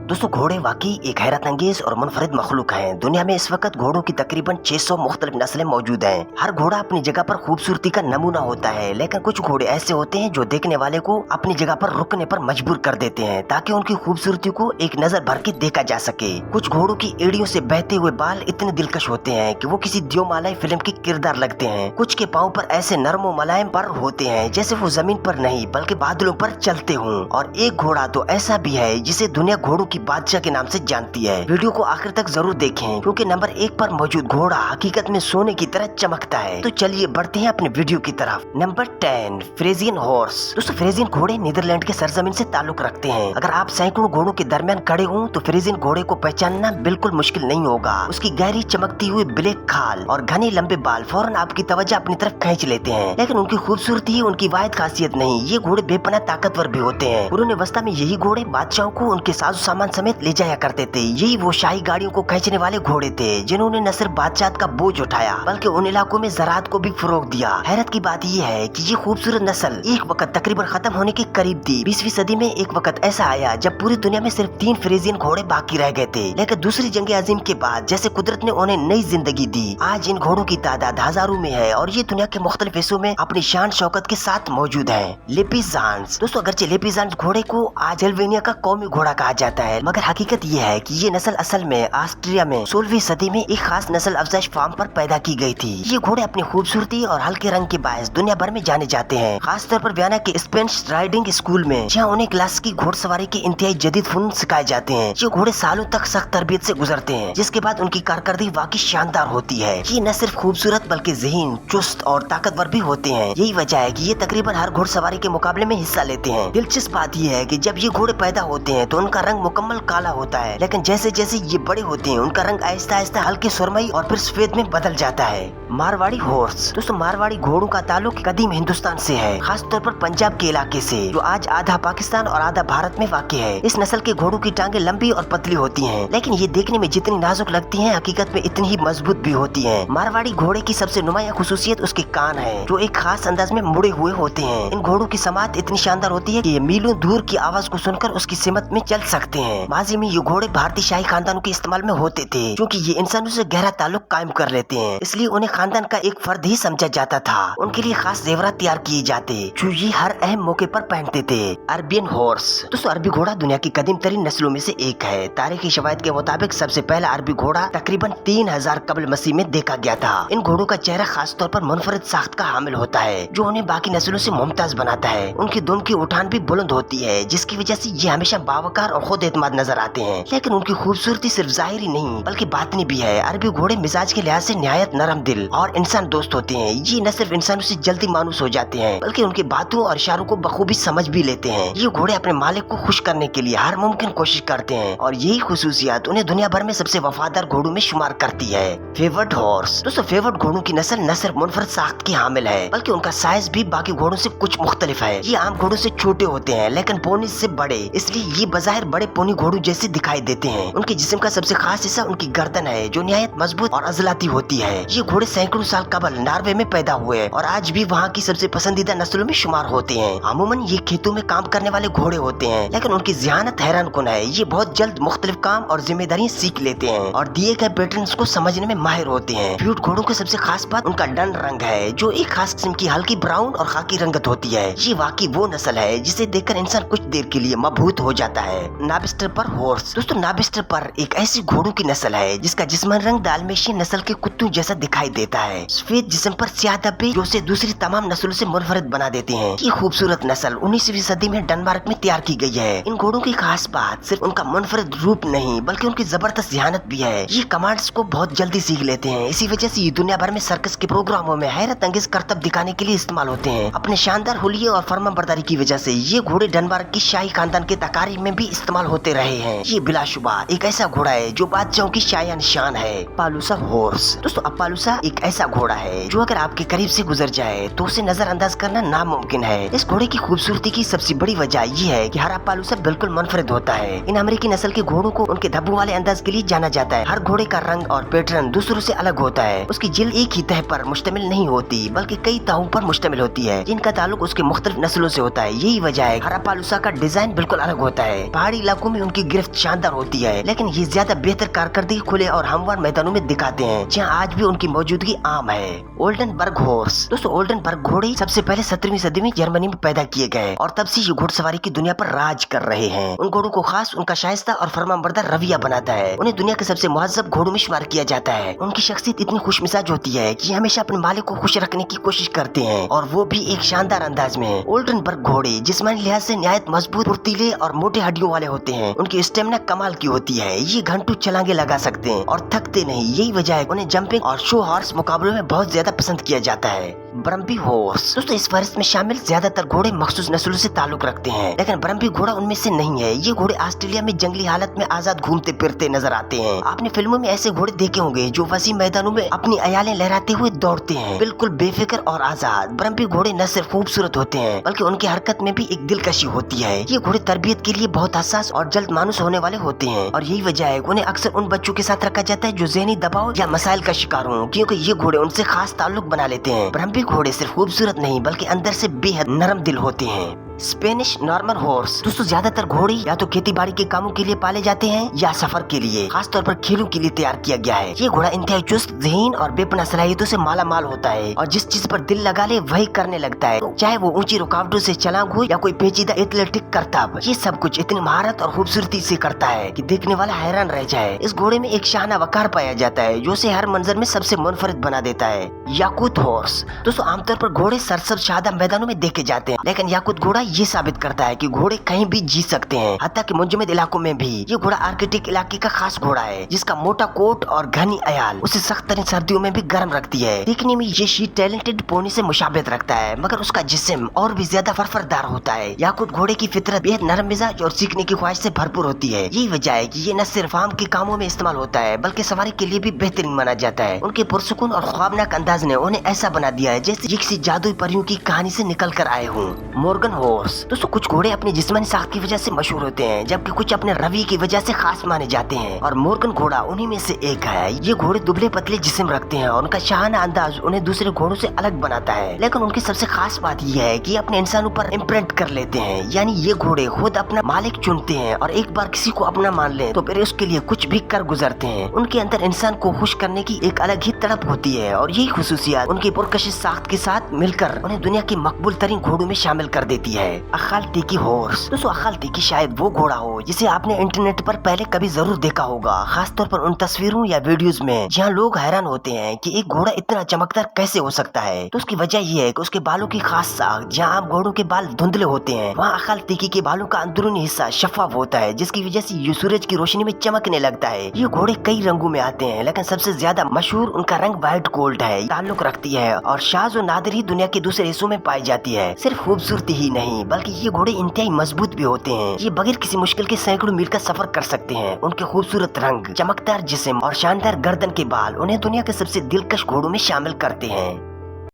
दोस्तों घोड़े वाकई एक हैरत अंगेज और मुनफरिद मखलूक हैं। दुनिया में इस वक्त घोड़ों की तकरीबन 600 मुख्तलिफ नस्लें मौजूद हैं। हर घोड़ा अपनी जगह पर खूबसूरती का नमूना होता है, लेकिन कुछ घोड़े ऐसे होते हैं जो देखने वाले को अपनी जगह पर रुकने पर मजबूर कर देते हैं ताकि उनकी खूबसूरती को एक नजर भर के देखा जा सके। कुछ घोड़ों की एड़ियों से बहते हुए बाल इतने दिलकश होते हैं कि वो किसी दियोमालाई फिल्म के किरदार लगते हैं। कुछ के पाँव पर ऐसे नरम और मुलायम पर होते हैं जैसे वो जमीन पर नहीं बल्कि बादलों पर चलते हों। और एक घोड़ा तो ऐसा भी है जिसे दुनिया घोड़ों की बादशाह के नाम से जानती है। वीडियो को आखिर तक जरूर देखें क्योंकि नंबर 1 पर मौजूद घोड़ा हकीकत में सोने की तरह चमकता है। तो चलिए बढ़ते हैं अपने वीडियो की तरफ। Number 10 Friesian horse. दोस्तों फ्रेजियन घोड़े नीदरलैंड के सरजमीन से ताल्लुक रखते हैं। अगर आप सैकड़ों घोड़ों के दरमियान खड़े हों तो फ्रेजियन घोड़े को पहचानना बिल्कुल मुश्किल नहीं होगा। उसकी गहरी चमकती हुई ब्लैक खाल और घने लंबे बाल फौरन आपकी तवज्जो अपनी तरफ खींच लेते हैं। लेकिन उनकी खूबसूरती ही उनकी वाहिद खासियत नहीं, ये घोड़े बेपनाह ताकतवर भी होते हैं। पुराने वस्ता में यही घोड़े बादशाहों को उनके साजो सामान समेत ले जाया करते थे। यही वो शाही गाड़ियों को खींचने वाले घोड़े थे जिन्होंने न सिर्फ बादशाह का बोझ उठाया बल्कि उन इलाकों में ज़राअत को भी फरोग दिया। हैरत की बात यह है कि ये खूबसूरत नस्ल एक वक्त तकरीबन खत्म होने के करीब थी। 20वीं सदी में एक वक्त ऐसा आया जब पूरी दुनिया में सिर्फ 3 फ्रेजियन घोड़े बाकी रह गए थे। लेकिन दूसरी जंग अजीम के बाद जैसे कुदरत ने उन्हें नई जिंदगी दी, आज इन घोड़ों की तादाद हजारों में है और ये दुनिया के मुख्तलिफ हिस्सों में अपनी शान शौकत के साथ मौजूद है। लेपिजांस। दोस्तों अगरचे लेपिजांस घोड़े को आज एल्वेनिया का कौमी घोड़ा कहा जाता है, मगर हकीकत ये है कि ये नस्ल असल में ऑस्ट्रिया में 16वीं सदी में एक खास नस्ल अफजाइश फार्म पर पैदा की गई थी। ये घोड़े अपनी खूबसूरती और हल्के रंग के बायस दुनिया भर में जाने जाते हैं, खासतौर पर वियना के स्पेनिश राइडिंग स्कूल में, जहाँ उन्हें क्लासिकी घोड़सवारी के इंतहाई जदीद फनून सिखाए जाते हैं। ये घोड़े सालों तक सख्त तरबियत से गुजरते हैं, जिसके बाद उनकी कारकर्दगी वाकई शानदार होती है। ये न सिर्फ खूबसूरत बल्कि ज़हीन, चुस्त और ताकतवर भी होते हैं। यही वजह है कि ये तकरीबन हर घोड़सवारी के मुकाबले में हिस्सा लेते हैं। दिलचस्प बात यह है कि जब ये घोड़े पैदा होते हैं तो उनका रंग मुकम्मल काला होता है, लेकिन जैसे जैसे ये बड़े होते हैं उनका रंग आहिस्ता आहिस्ता हल्के सुरमई और फिर सफेद में बदल जाता है। मारवाड़ी हॉर्स। दोस्तों मारवाड़ी घोड़ों का ताल्लुक कदीम हिंदुस्तान से है, खासतौर पर पंजाब के इलाके से, जो आज आधा पाकिस्तान और आधा भारत में वाक़ है। इस नस्ल के घोड़ों की टांगे लंबी और पतली होती हैं, लेकिन ये देखने में जितनी नाजुक लगती हैं हकीकत में इतनी ही मजबूत भी होती हैं। मारवाड़ी घोड़े की सबसे नुमाया खुसूसियत उसके कान है, जो एक खास अंदाज में मुड़े हुए होते हैं। इन घोड़ों की समात इतनी शानदार होती है कि ये मीलों दूर की आवाज को सुनकर उसकी सिमत में चल सकते हैं। माजी में ये घोड़े भारतीय शाही खानदानों के इस्तेमाल में होते थे, क्योंकि ये इंसानों से गहरा ताल्लुक कायम कर लेते हैं, इसलिए उन्हें खानदान का एक फर्द ही समझा जाता था। उनके लिए खास जेवरात तैयार किए जाते जो ये हर अहम मौके पर पहनते थे। Arabian horse. दोस्तों अरबी घोड़ा दुनिया की कदीम तरीन नस्लों में से एक है। तारीखी शवाहिद के मुताबिक सबसे पहला अरबी घोड़ा तकरीबन 3000 कबल मसीह में देखा गया था। इन घोड़ों का चेहरा खास तौर पर मुनफरिद साख्त का हामिल होता है, जो उन्हें बाकी नस्लों से मुमताज बनाता है। उनकी दुम की उठान भी बुलंद होती है, जिसकी वजह से ये हमेशा बावकार और खुद एतमाद नजर आते हैं। लेकिन उनकी खूबसूरती सिर्फ जाहिरी नहीं बल्कि बातनी भी है। अरबी घोड़े मिजाज के लिहाज से निहायत नरम दिल और इंसान दोस्त होते हैं। ये न सिर्फ इंसानों से जल्दी मानूस हो जाते हैं बल्कि उनके बातों और इशारों को बखूबी समझ भी लेते हैं। ये घोड़े अपने मालिक को खुश करने के लिए हर मुमकिन कोशिश करते हैं और यही खुसूसियात उन्हें दुनिया भर में सबसे वफादार घोड़ों में शुमार करती है। फेवर्ट हॉर्स। दोस्तों फेवर्ट घोड़ों की नस्ल न सिर्फ मुनफरद साख्त की हामिल है बल्कि उनका साइज भी बाकी घोड़ों से कुछ मुख्तलिफ है। ये आम घोड़ों से छोटे होते हैं लेकिन पोनी से बड़े, इसलिए ये बज़ाहिर बड़े पोनी घोड़ों जैसे दिखाई देते हैं। उनके जिस्म का सबसे खास हिस्सा उनकी गर्दन है, जो निहायत मजबूत और अजलाती होती है। ये घोड़े सैकड़ों साल कबल नॉर्वे में पैदा हुए और आज भी वहाँ की सबसे पसंदीदा नस्लों में शुमार होते हैं। अमूमन ये खेतों में काम करने वाले घोड़े होते हैं, लेकिन उनकी ज़हानत हैरान कुन है। ये बहुत जल्द मुख्तलिफ काम और जिम्मेदारियां सीख लेते हैं और दिए गए पैटर्न्स को समझने में माहिर होते हैं। फ्यूट घोड़ों की सबसे खास बात उनका डन रंग है, जो एक खास किस्म की हल्की ब्राउन और खाकी रंगत होती है। ये वाकई वो नस्ल है जिसे देखकर इंसान कुछ देर के लिए मबहूत हो जाता है। नाबिस्टर पर हॉर्स। दोस्तों नाबिस्टर पर एक ऐसी घोड़ों की नस्ल है जिसका जिस्मानी रंग दालमेशी नस्ल के कुत्तों जैसा दिखाई देता है। सफेद जिस्म पर स्याह धब्बे जो उसे दूसरी तमाम नस्लों से मुनफरिद बना देते हैं। ये खूबसूरत नस्ल 19वीं सदी में डेनमार्क में तैयार की गई है। इन घोड़ों की खास बात सिर्फ उनका मुनफरिद रूप नहीं बल्कि उनकी जबरदस्त ज़हानत भी है। ये कमांड्स को बहुत जल्दी सीख लेते हैं, इसी वजह से ये दुनिया भर में सर्कस के प्रोग्रामों में हैरत अंगेज करतब दिखाने के लिए इस्तेमाल होते हैं। अपने शानदार हुलिये और फर्माबरदारी की वजह से ये घोड़े डेनमार्क की शाही खानदान के तकारीब में भी इस्तेमाल होते रहे हैं। ये बिलाशुबा एक ऐसा घोड़ा है जो बादशाहों की शाया निशान है। पालूसा हॉर्स। दोस्तों अपालूसा एक ऐसा घोड़ा है जो अगर आपके करीब से गुजर जाए तो उसे नजरअंदाज करना नामुमकिन है। इस घोड़े की खूबसूरती की सबसे बड़ी वजह ये है कि हर अपालूसा बिल्कुल मुनफरिद होता है। इन अमेरिकी नस्ल के घोड़ों को उनके धब्बों वाले अंदाज के लिए जाना जाता है। हर घोड़े का रंग और पैटर्न दूसरों से अलग होता है। उसकी जिल्द एक ही तह पर मुश्तमिल नहीं होती बल्कि कई तहों पर मुश्तमिल होती है, जिनका ताल्लुक उसके मुख्तलिफ नस्लों से होता है। यही वजह है हर अपालूसा का डिजाइन बिल्कुल अलग होता है। पहाड़ी इलाकों में उनकी गिरफ्त शानदार होती है, लेकिन ये ज्यादा बेहतर कारकर्दगी खुले और हमवार मैदानों में दिखाते हैं, जहाँ आज भी उनकी मौजूदगी आम है। Oldenburg horse. दोस्तों ओल्डनबर्ग घोड़े सबसे पहले 17वीं सदी में जर्मनी में पैदा किए गए और तब से ये घुड़सवारी की दुनिया पर राज कर रहे हैं। उन घोड़ों को खास उनका शाइस्ता और फरमाबरदार रवैया बनाता है। उन्हें दुनिया के सबसे मुहज्जब घोड़ों में शुमार किया जाता है। उनकी शख्सियत इतनी खुशमिजाज होती है कि हमेशा अपने मालिक को खुश रखने की कोशिश करते हैं, और वो भी एक शानदार अंदाज में। ओल्डनबर्ग घोड़े जिस्मानी लिहाज से निहायत मजबूत, फुर्तीले और मोटे हड्डियों वाले होते हैं। उनकी स्टेमिना कमाल की होती है। ये घंटों छलांगे लगा सकते हैं और थकते नहीं। यही वजह है उन्हें जंपिंग और शो हॉर्स मुकाबलों में बहुत ज्यादा पसंद किया जाता है। ब्रम्बी हॉर्स। दोस्तों इस फहरिस्त में शामिल ज्यादातर घोड़े मखसूस नस्लों से ताल्लुक रखते हैं, लेकिन ब्रम्बी घोड़ा उनमें से नहीं है। ये घोड़े ऑस्ट्रेलिया में जंगली हालत में आजाद घूमते फिरते नजर आते हैं। आपने फिल्मों में ऐसे घोड़े देखे होंगे जो वसी मैदानों में अपनी अयालें लहराते हुए दौड़ते हैं, बिल्कुल बेफिक्र और आजाद। ब्रम्बी घोड़े न सिर्फ खूबसूरत होते हैं बल्कि उनकी हरकत में भी एक दिलकशी होती है। ये घोड़े तरबियत के लिए बहुत हसास और जल्द मानूस होने वाले होते हैं, और यही वजह है उन्हें अक्सर उन बच्चों के साथ रखा जाता है जो ज़हनी दबाव या मसाइल का शिकार हों, क्योंकि ये घोड़े उनसे खास ताल्लुक बना लेते हैं। ब्रम्बी घोड़े सिर्फ खूबसूरत नहीं बल्कि अंदर से बेहद नरम दिल होते हैं। Spanish Norman horse. दोस्तों ज्यादातर घोड़े या तो खेती बाड़ी के कामों के लिए पाले जाते हैं या सफर के लिए, खास तौर पर खेलों के लिए तैयार किया गया है। ये घोड़ा इंतहाई चुस्त, ज़हीन और बेपनाह सलाहियतों से माला माल होता है, और जिस चीज पर दिल लगा ले वही करने लगता है, चाहे वो ऊंची रुकावटों से छलांग हो या कोई पेचीदा एथलेटिक करतब। ये सब कुछ इतनी महारत और खूबसूरती से करता है कि देखने वाला हैरान रह जाए। इस घोड़े में एक शाना वकार पाया जाता है जो उसे हर मंजर में सबसे मुनफरिद बना देता है। याकूत हॉर्स। दोस्तों आमतौर पर घोड़े सरसब्ज शादा मैदानों में देखे जाते हैं, लेकिन याकूत घोड़ा ये साबित करता है कि घोड़े कहीं भी जी सकते हैं, हत्ता कि मुंजमद इलाकों में भी। ये घोड़ा आर्कटिक इलाके का खास घोड़ा है, जिसका मोटा कोट और घनी अयाल उसे सख्त तरीन सर्दियों में भी गर्म रखती है। देखने में ये शीट टैलेंटेड पोनी से मुशाबिहत रखता है, मगर उसका जिस्म और भी ज्यादा फरफरदार होता है। याकूत घोड़े की फितरत बेहद नरम मिजाज और सीखने की ख्वाहिश से भरपूर होती है। यही वजह है कि ये न सिर्फ आम के कामों में इस्तेमाल होता है बल्कि सवारी के लिए भी बेहतरीन माना जाता है। उनके पुरसुकून और ख्वाबनाक अंदाज ने उन्हें ऐसा बना दिया है जैसे ये किसी जादुई परियों की कहानी से निकल कर आए हों। Morgan horse. दोस्तों कुछ घोड़े अपनी जिस्मानी साख्त की वजह से मशहूर होते हैं, जबकि कुछ अपने रवैये की वजह से खास माने जाते हैं, और मॉर्गन घोड़ा उन्हीं में से एक है। ये घोड़े दुबले पतले जिस्म रखते हैं और उनका शाहाना अंदाज उन्हें दूसरे घोड़ों से अलग बनाता है, लेकिन उनकी सबसे खास बात यह है कि अपने इंसानों पर इम्प्रिंट कर लेते हैं। यानी ये घोड़े खुद अपना मालिक चुनते हैं और एक बार किसी को अपना मान ले तो फिर उसके लिए कुछ भी कर गुजरते हैं। उनके अंदर इंसान को खुश करने की एक अलग ही तड़प होती है, और यही खुसूसियत उनकी पुरकशिश साख्त के साथ मिलकर उन्हें दुनिया की मकबूल तरीन घोड़ों में शामिल कर देती है। Akhal Teke horse. दोस्तों अखाल टीकी शायद वो घोड़ा हो जिसे आपने इंटरनेट पर पहले कभी जरूर देखा होगा, खास तौर पर उन तस्वीरों या वीडियोस में जहाँ लोग हैरान होते हैं कि एक घोड़ा इतना चमकदार कैसे हो सकता है। तो उसकी वजह यह है कि उसके बालों की खास साख, जहाँ आम घोड़ों के बाल धुंधले होते हैं, वहाँ अखाल टीकी के बालों का अंदरूनी हिस्सा शफाफ होता है, जिसकी वजह से ये सूरज की रोशनी में चमकने लगता है। ये घोड़े कई रंगों में आते हैं, लेकिन सबसे ज्यादा मशहूर उनका रंग व्हाइट गोल्ड है। ताल्लुक रखती है और शाज और नादिर ही दुनिया के दूसरे हिस्सों में पाई जाती है। सिर्फ खूबसूरती ही नहीं बल्कि ये घोड़े इंतहाई मजबूत भी होते हैं। ये बगैर किसी मुश्किल के सैकड़ों मील का सफर कर सकते हैं। उनके खूबसूरत रंग, चमकदार जिस्म और शानदार गर्दन के बाल उन्हें दुनिया के सबसे दिलकश घोड़ों में शामिल करते हैं।